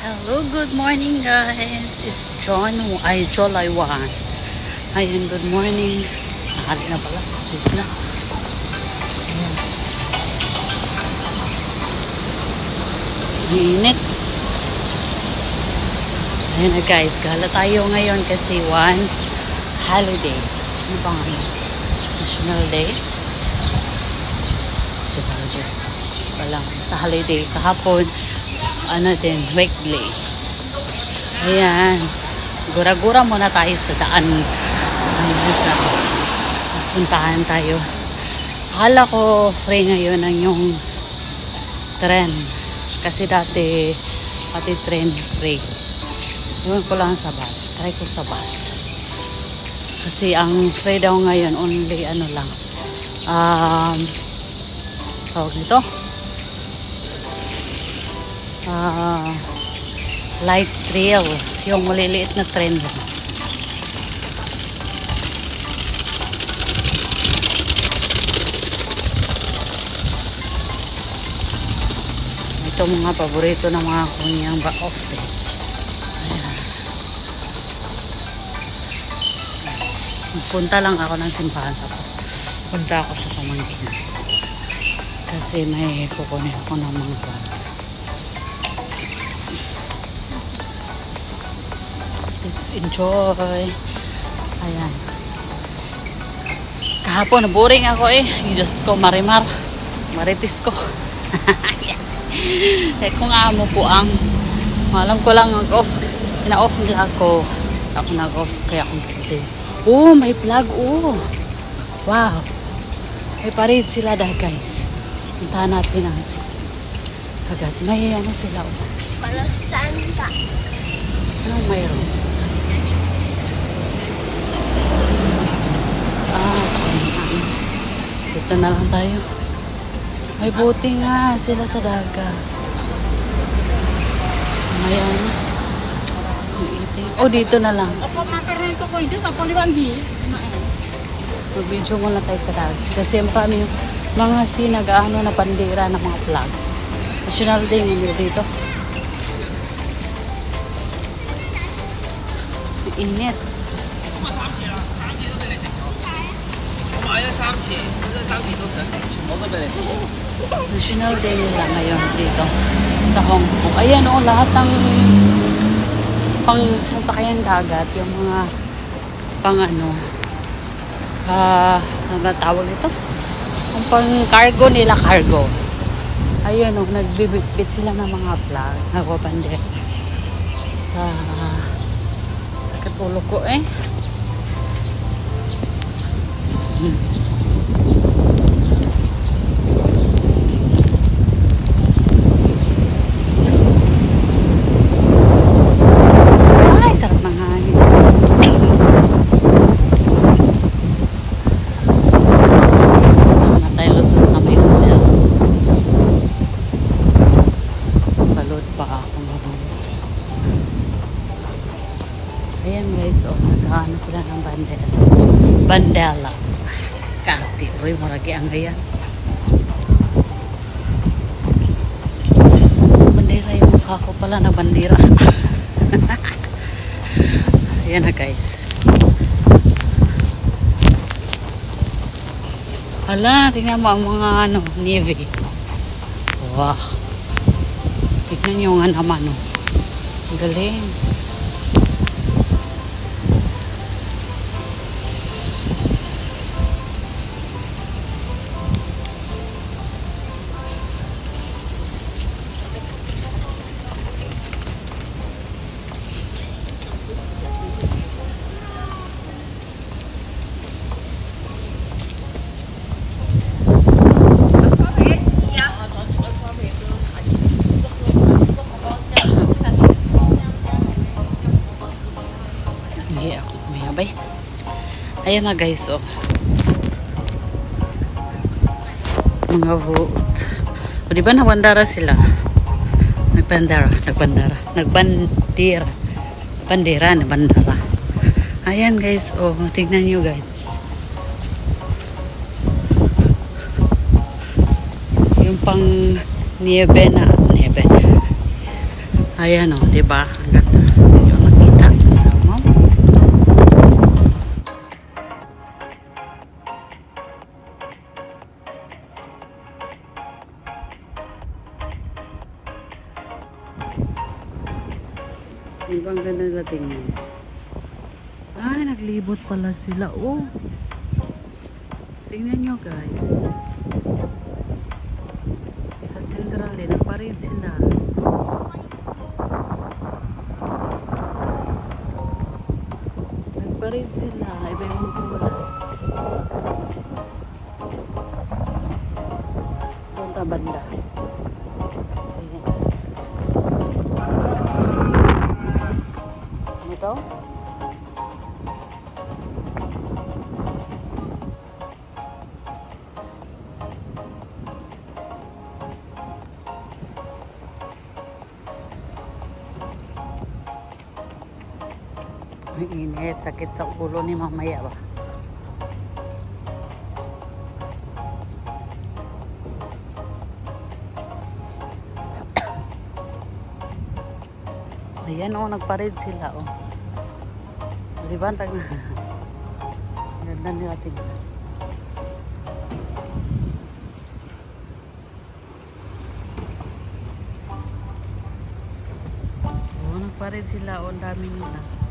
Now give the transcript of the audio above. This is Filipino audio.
Hello, good morning guys. It's July 1. Ayun, good morning. Nakali na pala. Please na. Ayan. Init. Ayun na guys. Gala tayo ngayon kasi one holiday. Ano ba nga yun? National Day. Walang sa holiday. Kahapon ano din, weekday. Ayan. Gura-gura muna tayo sa daan. Ayan, sa puntahan tayo. Akala ko free ngayon ang yung tren. Kasi dati pati tren free. Iwan ko lang sa bus. Try ko sa bus. Kasi ang free daw ngayon only ano lang. Tawag nito? Light trail, yung maliliit na tren. Ito mga paborito ng mga kunyang ba-off eh. Punta lang ako ng simbahan. Punta ako sa pamangkin kasi may kukunin ako ng mga bata. Let's enjoy. Ayan. Kahapon, boring ako eh. Diyos ko, marimar. Maritis ko. Eh, kung amo po ang alam ko lang nag-off. Ina-off nila ako. Ako nag-off. Kaya akong pwede. Oh, may flag. Oh. Wow. May parade sila dah guys. Puntahan natin ang kagat. May ano sila. Para Santa. Anong mayroon? Dito na lang tayo. May buti nga sila sa dagat. May ano. Oh, dito na lang. Mag-video muna tayo sa dagat. Kasi marami mga sinag-ano na bandera ng mga flag. National Day ngayon dito. Init. National Day nila ngayon dito sa Hong Kong. Ayan o, lahat ng pang sasakyan dagat, yung mga pang ano, ano tawag ito? Yung pang cargo nila, cargo. Ayan o, nagbibit sila ng mga flag, nagpapande sa katulog ko eh. Ay, sarap ng hangin. Matay lusot sa may hotel. Balod pa ako ngayon. Ayan guys, oh, nagkaano sila ng bandela. Kati, Roy, maragi ang ayan. Bandera yung mukha ko pala na bandera. Ayan na guys. Hala, tingnan mo ang mga ano, navy. Wow. Tignan nyo nga naman, no. Galing. Hindi ako mayabay. Ayan na guys, oh. Mga vote. O diba nagbandara sila? Nagbandara. Ayan guys, oh. Tignan nyo guys. Yung pang niebe. Ayan o, diba? Ang ganda. Yung nakita sa mo. Diba ang ganda nila tingnan? Ay, naglibot pala sila. Oh. Tingnan nyo guys. Sa Central eh, nagparid sila. Nagparid sila. Iba yung kulay. Punta banda. Kasi ano to? Ang init, sakit sa ulo ni mamaya ba? Ayan o, nagparid sila o. Diba? Ganda nila tingnan. O, nagparid sila o, ang dami nila.